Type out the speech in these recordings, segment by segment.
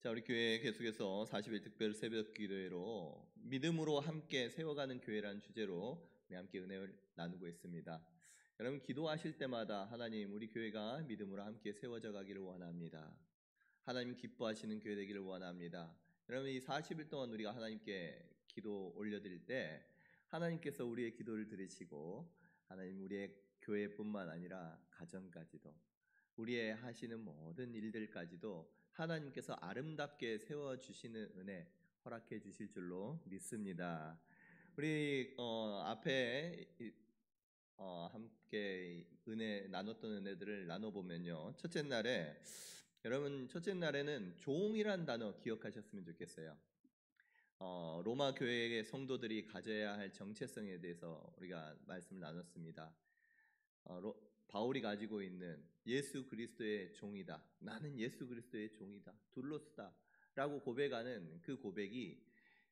자, 우리 교회 계속해서 40일 특별 새벽 기도회로 믿음으로 함께 세워가는 교회라는 주제로 우리 함께 은혜를 나누고 있습니다. 여러분 기도하실 때마다 하나님 우리 교회가 믿음으로 함께 세워져 가기를 원합니다. 하나님 기뻐하시는 교회 되기를 원합니다. 여러분 이 40일 동안 우리가 하나님께 기도 올려드릴 때 하나님께서 우리의 기도를 들으시고 하나님 우리의 교회뿐만 아니라 가정까지도 우리의 하시는 모든 일들까지도 하나님께서 아름답게 세워주시는 은혜 허락해 주실 줄로 믿습니다. 우리 앞에 함께 은혜 나눴던 은혜들을 나눠보면요. 첫째 날에 여러분 첫째 날에는 종이란 단어 기억하셨으면 좋겠어요. 로마 교회의 성도들이 가져야 할 정체성에 대해서 우리가 말씀을 나눴습니다. 바울이 가지고 있는 예수 그리스도의 종이다. 나는 예수 그리스도의 종이다. 둘로스다. 라고 고백하는 그 고백이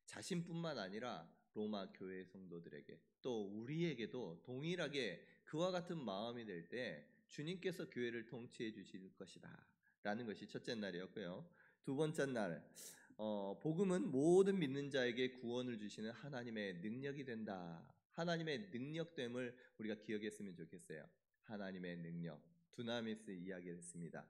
자신뿐만 아니라 로마 교회 성도들에게 또 우리에게도 동일하게 그와 같은 마음이 될 때 주님께서 교회를 통치해 주실 것이다. 라는 것이 첫째 날이었고요. 두 번째 날 복음은 모든 믿는 자에게 구원을 주시는 하나님의 능력이 된다. 하나님의 능력됨을 우리가 기억했으면 좋겠어요. 하나님의 능력, 두나미스 이야기를 했습니다.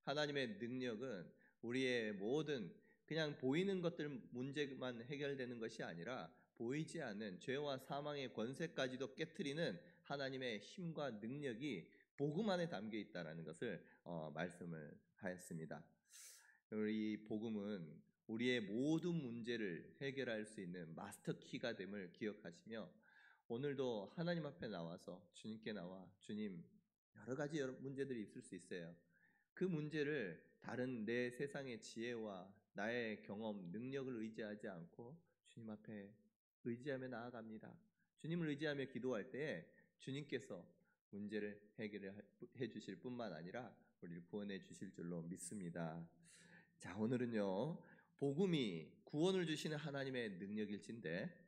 하나님의 능력은 우리의 모든 그냥 보이는 것들 문제만 해결되는 것이 아니라 보이지 않는 죄와 사망의 권세까지도 깨트리는 하나님의 힘과 능력이 복음 안에 담겨 있다라는 것을 말씀을 하였습니다. 이 복음은 우리의 모든 문제를 해결할 수 있는 마스터 키가 됨을 기억하시며 오늘도 하나님 앞에 나와서 주님께 나와 주님 여러 가지 문제들이 있을 수 있어요. 그 문제를 다른 내 세상의 지혜와 나의 경험, 능력을 의지하지 않고 주님 앞에 의지하며 나아갑니다. 주님을 의지하며 기도할 때에 주님께서 문제를 해결해 주실 뿐만 아니라 우리를 구원해 주실 줄로 믿습니다. 자, 오늘은요. 복음이 구원을 주시는 하나님의 능력일진데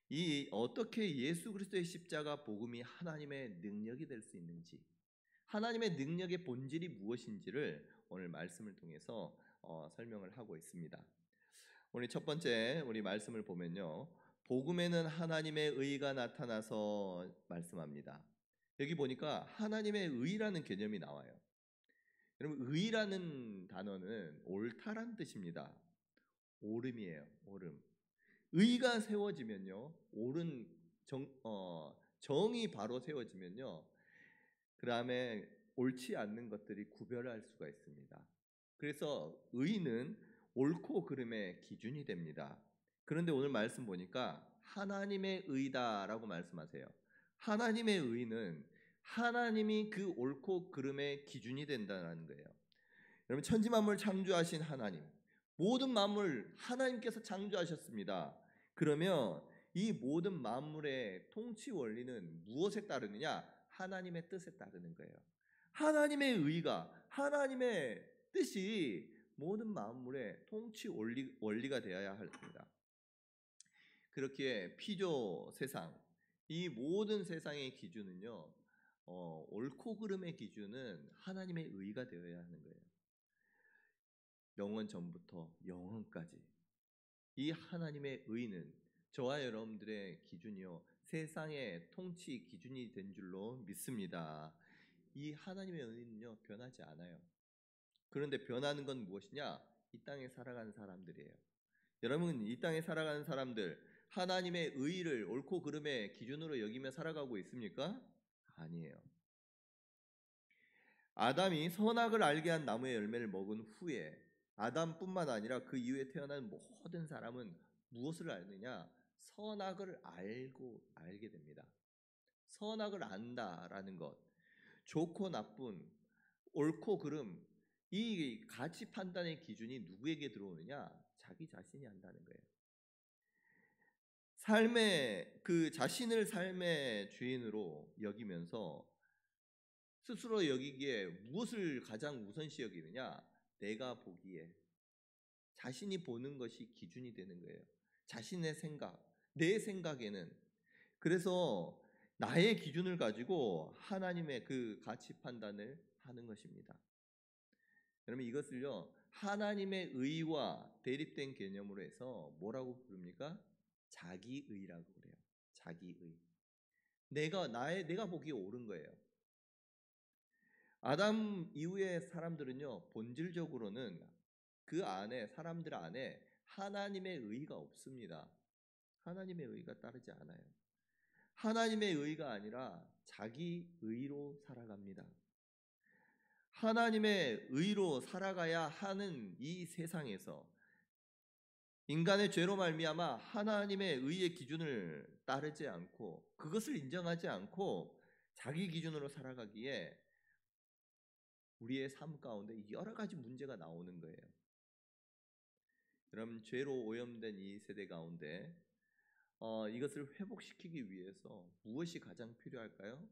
이 어떻게 예수 그리스도의 십자가 복음이 하나님의 능력이 될 수 있는지 하나님의 능력의 본질이 무엇인지를 오늘 말씀을 통해서 설명을 하고 있습니다. 오늘 첫 번째 우리 말씀을 보면요. 복음에는 하나님의 의가 나타나서 말씀합니다. 여기 보니까 하나님의 의라는 개념이 나와요. 여러분 의라는 단어는 옳다란 뜻입니다. 옳음이에요. 옳음. 의가 세워지면요. 옳은 정이 바로 세워지면요. 그 다음에 옳지 않는 것들이 구별할 수가 있습니다. 그래서 의는 옳고 그름의 기준이 됩니다. 그런데 오늘 말씀 보니까 하나님의 의다라고 말씀하세요. 하나님의 의는 하나님이 그 옳고 그름의 기준이 된다는 거예요. 여러분 천지 만물 창조하신 하나님, 모든 만물 하나님께서 창조하셨습니다. 그러면 이 모든 만물의 통치 원리는 무엇에 따르느냐? 하나님의 뜻에 따르는 거예요. 하나님의 의가 하나님의 뜻이 모든 만물의 통치 원리가 되어야 합니다. 그렇게 피조 세상 이 모든 세상의 기준은요. 옳고 그름의 기준은 하나님의 의가 되어야 하는 거예요. 영원 전부터 영원까지 이 하나님의 의는 저와 여러분들의 기준이요 세상의 통치 기준이 된 줄로 믿습니다. 이 하나님의 의는요 변하지 않아요. 그런데 변하는 건 무엇이냐? 이 땅에 살아가는 사람들이에요. 여러분 이 땅에 살아가는 사람들 하나님의 의를 옳고 그름의 기준으로 여기며 살아가고 있습니까? 아니에요. 아담이 선악을 알게 한 나무의 열매를 먹은 후에 아담뿐만 아니라 그 이후에 태어난 모든 사람은 무엇을 알느냐? 선악을 알게 됩니다. 선악을 안다라는 것, 좋고 나쁜, 옳고 그름, 이 가치 판단의 기준이 누구에게 들어오느냐? 자기 자신이 한다는 거예요. 삶의 그 자신을 삶의 주인으로 여기면서 스스로 여기기에 무엇을 가장 우선시 여기느냐? 내가 보기에 자신이 보는 것이 기준이 되는 거예요. 자신의 생각, 내 생각에는 그래서 나의 기준을 가지고 하나님의 그 가치 판단을 하는 것입니다. 여러분 이것을요 하나님의 의와 대립된 개념으로 해서 뭐라고 부릅니까? 자기의라고 그래요. 자기의. 내가 보기에 옳은 거예요. 아담 이후의 사람들은요 본질적으로는 그 안에 사람들 안에 하나님의 의가 없습니다. 하나님의 의가 따르지 않아요. 하나님의 의가 아니라 자기 의로 살아갑니다. 하나님의 의로 살아가야 하는 이 세상에서 인간의 죄로 말미암아 하나님의 의의 기준을 따르지 않고 그것을 인정하지 않고 자기 기준으로 살아가기에 우리의 삶 가운데 여러 가지 문제가 나오는 거예요. 여러분 죄로 오염된 이 세대 가운데 이것을 회복시키기 위해서 무엇이 가장 필요할까요?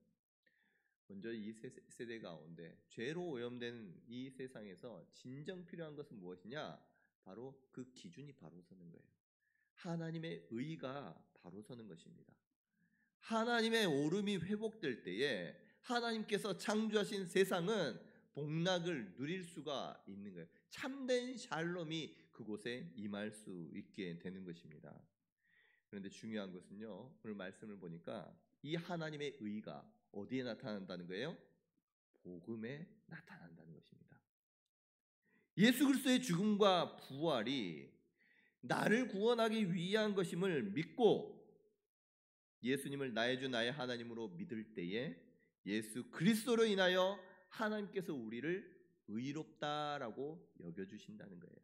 먼저 이 세대 가운데 죄로 오염된 이 세상에서 진정 필요한 것은 무엇이냐? 바로 그 기준이 바로 서는 거예요. 하나님의 의가 바로 서는 것입니다. 하나님의 오름이 회복될 때에 하나님께서 창조하신 세상은 복락을 누릴 수가 있는 거예요. 참된 샬롬이 그곳에 임할 수 있게 되는 것입니다. 그런데 중요한 것은요. 오늘 말씀을 보니까 이 하나님의 의가 어디에 나타난다는 거예요? 복음에 나타난다는 것입니다. 예수 그리스도의 죽음과 부활이 나를 구원하기 위한 것임을 믿고 예수님을 나의 주 나의 하나님으로 믿을 때에 예수 그리스도로 인하여 하나님께서 우리를 의롭다라고 여겨주신다는 거예요.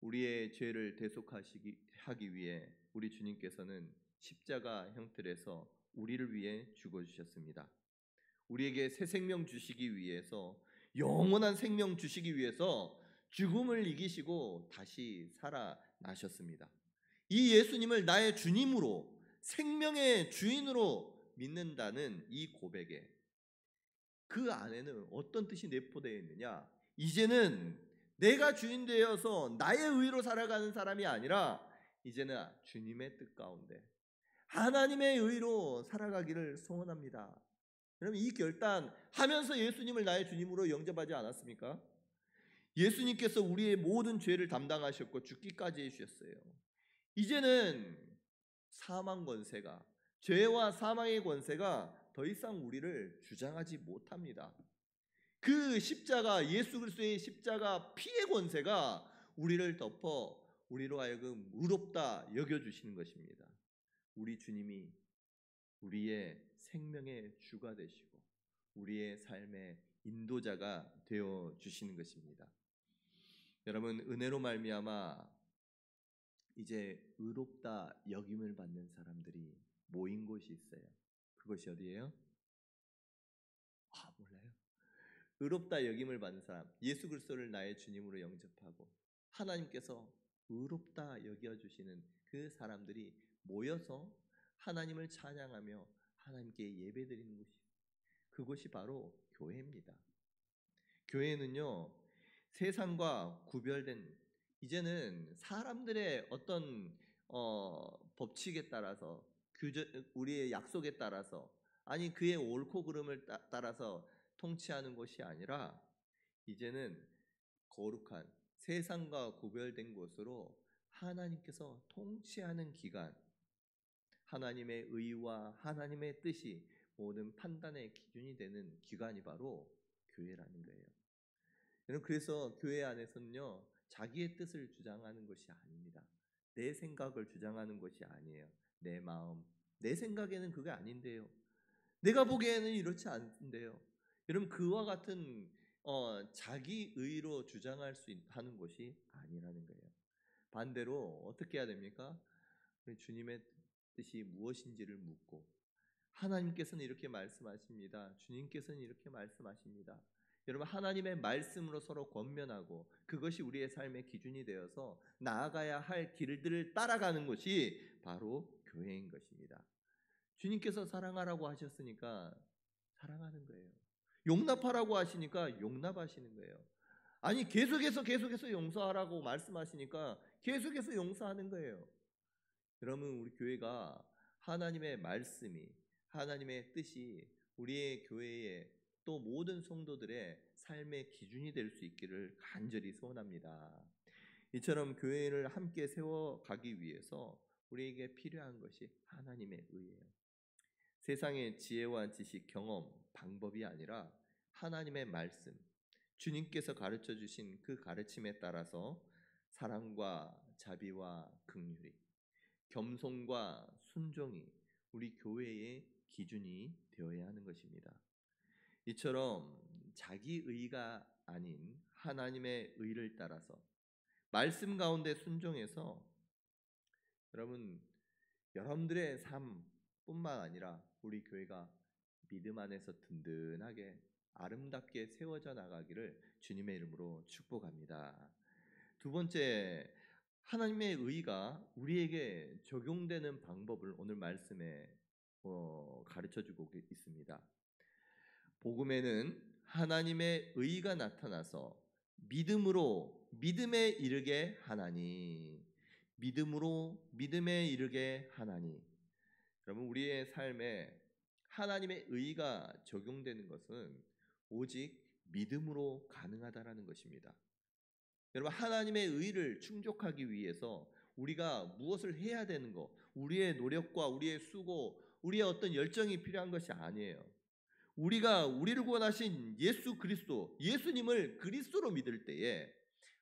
우리의 죄를 대속하기 위해 우리 주님께서는 십자가 형틀에서 우리를 위해 죽어주셨습니다. 우리에게 새 생명 주시기 위해서 영원한 생명 주시기 위해서 죽음을 이기시고 다시 살아나셨습니다. 이 예수님을 나의 주님으로 생명의 주인으로 믿는다는 이 고백에 그 안에는 어떤 뜻이 내포되어 있느냐? 이제는 내가 주인 되어서 나의 의로 살아가는 사람이 아니라 이제는 주님의 뜻 가운데 하나님의 의로 살아가기를 소원합니다. 여러분 이 결단하면서 예수님을 나의 주님으로 영접하지 않았습니까? 예수님께서 우리의 모든 죄를 담당하셨고 죽기까지 해주셨어요. 이제는 사망 권세가 죄와 사망의 권세가 더 이상 우리를 주장하지 못합니다. 그 십자가 예수 그리스도의 십자가 피의 권세가 우리를 덮어 우리로 하여금 의롭다 여겨주시는 것입니다. 우리 주님이 우리의 생명의 주가 되시고 우리의 삶의 인도자가 되어 주시는 것입니다. 여러분 은혜로 말미암아 이제 의롭다 여김을 받는 사람들이 모인 곳이 있어요. 그것이 어디예요? 몰라요. 의롭다 여김을 받는 사람, 예수 그리스도를 나의 주님으로 영접하고 하나님께서 의롭다 여겨주시는 그 사람들이 모여서 하나님을 찬양하며 하나님께 예배드리는 곳이 그곳이 바로 교회입니다. 교회는요 세상과 구별된 이제는 사람들의 어떤 법칙에 따라서 우리의 약속에 따라서 아니 그의 옳고 그름을 따라서 통치하는 것이 아니라 이제는 거룩한 세상과 구별된 곳으로 하나님께서 통치하는 기관 하나님의 의와 하나님의 뜻이 모든 판단의 기준이 되는 기관이 바로 교회라는 거예요. 여러분 그래서 교회 안에서는요 자기의 뜻을 주장하는 것이 아닙니다. 내 생각을 주장하는 것이 아니에요. 내 마음, 내 생각에는 그게 아닌데요. 내가 보기에는 이렇지 않은데요. 여러분 그와 같은 자기 의로 주장할 수 하는 것이 아니라는 거예요. 반대로 어떻게 해야 됩니까? 주님의 뜻이 무엇인지를 묻고 하나님께서는 이렇게 말씀하십니다. 주님께서는 이렇게 말씀하십니다. 여러분 하나님의 말씀으로 서로 권면하고 그것이 우리의 삶의 기준이 되어서 나아가야 할 길들을 따라가는 것이 바로 교회인 것입니다. 주님께서 사랑하라고 하셨으니까 사랑하는 거예요. 용납하라고 하시니까 용납하시는 거예요. 아니 계속해서 용서하라고 말씀하시니까 계속해서 용서하는 거예요. 여러분 우리 교회가 하나님의 말씀이 하나님의 뜻이 우리의 교회에 또 모든 성도들의 삶의 기준이 될 수 있기를 간절히 소원합니다. 이처럼 교회를 함께 세워가기 위해서 우리에게 필요한 것이 하나님의 의예요. 세상의 지혜와 지식, 경험, 방법이 아니라 하나님의 말씀, 주님께서 가르쳐 주신 그 가르침에 따라서 사랑과 자비와 긍휼이, 겸손과 순종이 우리 교회의 기준이 되어야 하는 것입니다. 이처럼 자기 의가 아닌 하나님의 의를 따라서 말씀 가운데 순종해서 여러분들의 삶뿐만 아니라 우리 교회가 믿음 안에서 든든하게 아름답게 세워져 나가기를 주님의 이름으로 축복합니다. 두 번째, 하나님의 의가 우리에게 적용되는 방법을 오늘 말씀에 가르쳐주고 있습니다. 복음에는 하나님의 의가 나타나서 믿음에 이르게 하나니, 믿음으로 믿음에 이르게 하나니. 여러분, 우리의 삶에 하나님의 의가 적용되는 것은 오직 믿음으로 가능하다라는 것입니다. 여러분, 하나님의 의를 충족하기 위해서 우리가 무엇을 해야 되는 것, 우리의 노력과 우리의 수고, 우리의 어떤 열정이 필요한 것이 아니에요. 우리가 우리를 구원하신 예수 그리스도, 예수님을 그리스도로 믿을 때에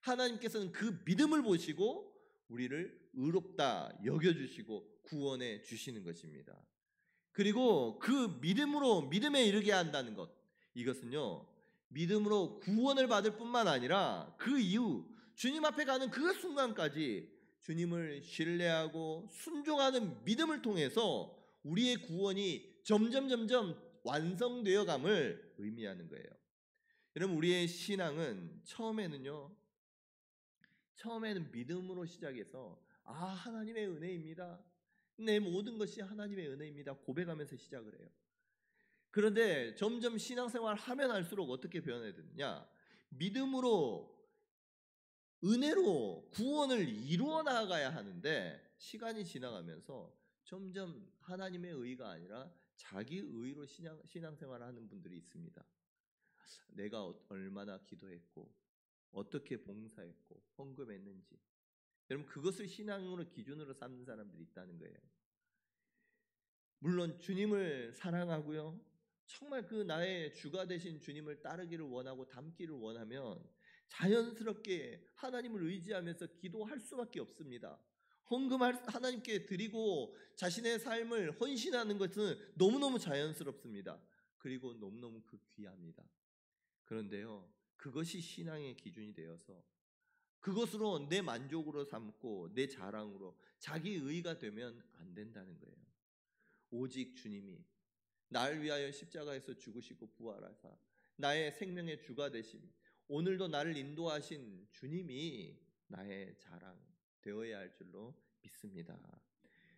하나님께서는 그 믿음을 보시고 우리를 의롭다 여겨주시고 구원해 주시는 것입니다. 그리고 그 믿음에 이르게 한다는 것, 이것은요, 믿음으로 구원을 받을 뿐만 아니라 그 이후 주님 앞에 가는 그 순간까지 주님을 신뢰하고 순종하는 믿음을 통해서 우리의 구원이 점점 완성되어 감을 의미하는 거예요. 여러분, 우리의 신앙은 처음에는 믿음으로 시작해서 하나님의 은혜입니다, 내 모든 것이 하나님의 은혜입니다 고백하면서 시작을 해요. 그런데 점점 신앙생활 하면 할수록 어떻게 변해야 되느냐, 믿음으로 은혜로 구원을 이루어 나가야 하는데 시간이 지나가면서 점점 하나님의 의가 아니라 자기 의로 신앙생활을 하는 분들이 있습니다. 내가 얼마나 기도했고 어떻게 봉사했고 헌금했는지, 여러분, 그것을 신앙으로 기준으로 삼는 사람들이 있다는 거예요. 물론 주님을 사랑하고요, 정말 그 나의 주가 되신 주님을 따르기를 원하고 닮기를 원하면 자연스럽게 하나님을 의지하면서 기도할 수밖에 없습니다. 헌금할 하나님께 드리고 자신의 삶을 헌신하는 것은 너무너무 자연스럽습니다. 그리고 너무너무 귀합니다. 그런데요, 그것이 신앙의 기준이 되어서 그것으로 내 만족으로 삼고 내 자랑으로 자기 의가 되면 안 된다는 거예요. 오직 주님이 나를 위하여 십자가에서 죽으시고 부활하사 나의 생명의 주가 되심, 오늘도 나를 인도하신 주님이 나의 자랑 되어야 할 줄로 믿습니다.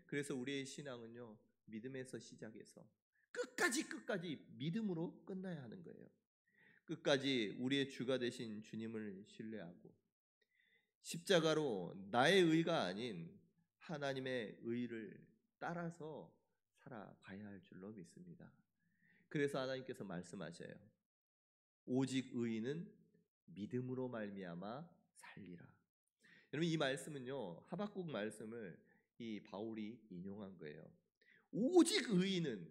그래서 우리의 신앙은요, 믿음에서 시작해서 끝까지 믿음으로 끝나야 하는 거예요. 끝까지 우리의 주가 되신 주님을 신뢰하고 십자가로 나의 의가 아닌 하나님의 의를 따라서 살아가야 할 줄로 믿습니다. 그래서 하나님께서 말씀하셔요. 오직 의인은 믿음으로 말미암아 살리라. 여러분, 이 말씀은요, 하박국 말씀을 이 바울이 인용한 거예요. 오직 의인은,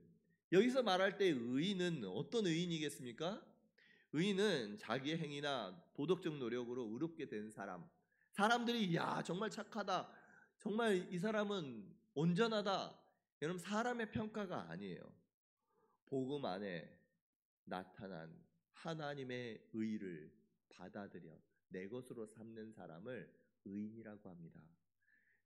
여기서 말할 때 의인은 어떤 의인이겠습니까? 의인은 자기의 행위나 도덕적 노력으로 의롭게 된 사람들이 정말 착하다, 정말 이 사람은 온전하다, 여러분, 사람의 평가가 아니에요. 복음 안에 나타난 하나님의 의를 받아들여 내 것으로 삼는 사람을 의인이라고 합니다.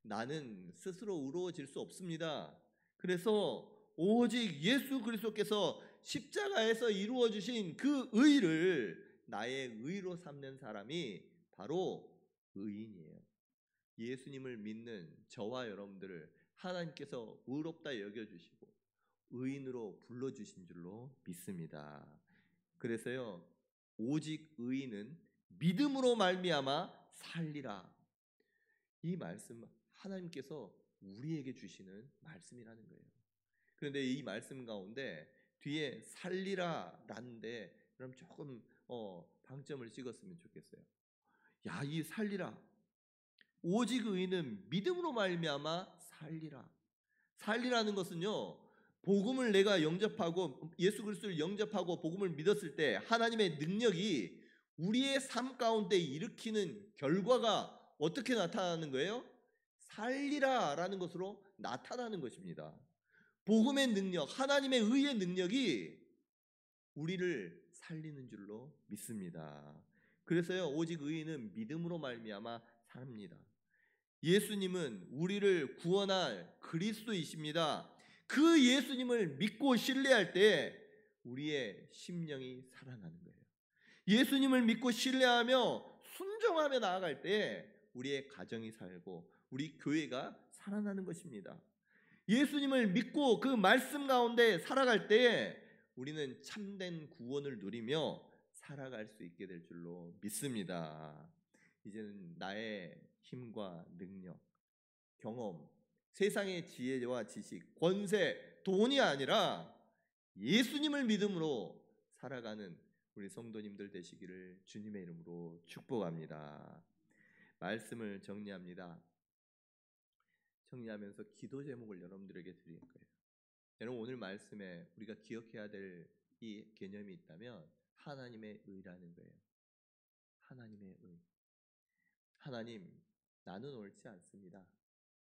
나는 스스로 의로워질 수 없습니다. 그래서 오직 예수 그리스도께서 십자가에서 이루어 주신 그 의를 나의 의로 삼는 사람이 바로 의인이에요. 예수님을 믿는 저와 여러분들을 하나님께서 의롭다 여겨주시고 의인으로 불러주신 줄로 믿습니다. 그래서요, 오직 의인은 믿음으로 말미암아 살리라. 이 말씀 하나님께서 우리에게 주시는 말씀이라는 거예요. 그런데 이 말씀 가운데 뒤에 살리라 라는데 그럼 조금 방점을 찍었으면 좋겠어요. 야, 이 살리라. 오직 의인은 믿음으로 말미암아 살리라. 살리라는 것은요, 복음을 내가 영접하고 예수 그리스도를 영접하고 복음을 믿었을 때 하나님의 능력이 우리의 삶 가운데 일으키는 결과가 어떻게 나타나는 거예요? 살리라라는 것으로 나타나는 것입니다. 복음의 능력, 하나님의 의의 능력이 우리를 살리는 줄로 믿습니다. 그래서요, 오직 의인은 믿음으로 말미암아 삽니다. 예수님은 우리를 구원할 그리스도이십니다. 그 예수님을 믿고 신뢰할 때 우리의 심령이 살아나는 거예요. 예수님을 믿고 신뢰하며 순종하며 나아갈 때 우리의 가정이 살고 우리 교회가 살아나는 것입니다. 예수님을 믿고 그 말씀 가운데 살아갈 때 우리는 참된 구원을 누리며 살아갈 수 있게 될 줄로 믿습니다. 이제는 나의 힘과 능력, 경험, 세상의 지혜와 지식, 권세, 돈이 아니라 예수님을 믿음으로 살아가는 우리 성도님들 되시기를 주님의 이름으로 축복합니다. 말씀을 정리합니다. 정리하면서 기도 제목을 여러분들에게 드릴 거예요. 여러분, 오늘 말씀에 우리가 기억해야 될 이 개념이 있다면 하나님의 의라는 거예요. 하나님의 의. 하나님, 나는 옳지 않습니다.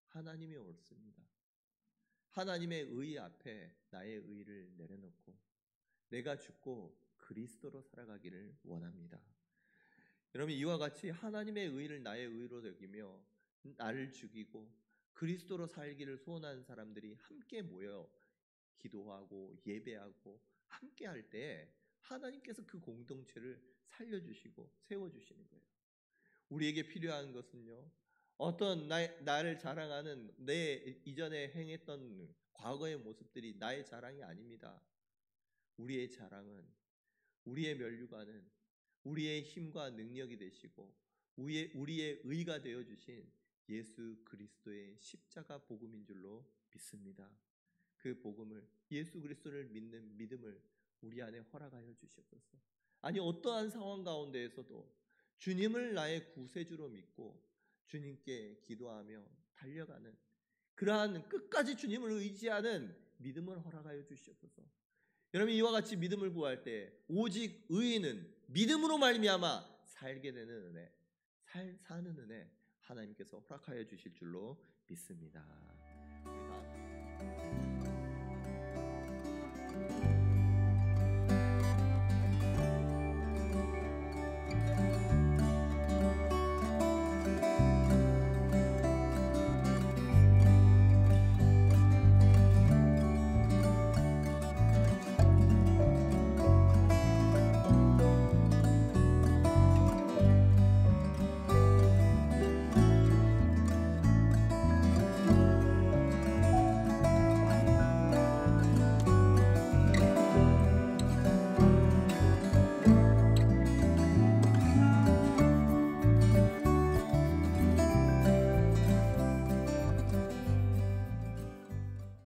하나님이 옳습니다. 하나님의 의 앞에 나의 의를 내려놓고 내가 죽고 그리스도로 살아가기를 원합니다. 여러분, 이와 같이 하나님의 의를 나의 의로 여기며 나를 죽이고 그리스도로 살기를 소원하는 사람들이 함께 모여 기도하고 예배하고 함께 할 때 하나님께서 그 공동체를 살려주시고 세워주시는 거예요. 우리에게 필요한 것은요, 어떤 나를 자랑하는 내 이전에 행했던 과거의 모습들이 나의 자랑이 아닙니다. 우리의 자랑은, 우리의 면류관은 우리의 힘과 능력이 되시고 우리의 의가 되어주신 예수 그리스도의 십자가 복음인 줄로 믿습니다. 그 복음을, 예수 그리스도를 믿는 믿음을 우리 안에 허락하여 주시옵소서. 아니, 어떠한 상황 가운데에서도 주님을 나의 구세주로 믿고 주님께 기도하며 달려가는 그러한 끝까지 주님을 의지하는 믿음을 허락하여 주시옵소서. 여러분, 이와 같이 믿음을 구할 때 오직 의인은 믿음으로 말미암아 살게 되는 은혜, 사는 은혜 하나님께서 허락하여 주실 줄로 믿습니다. 우리 다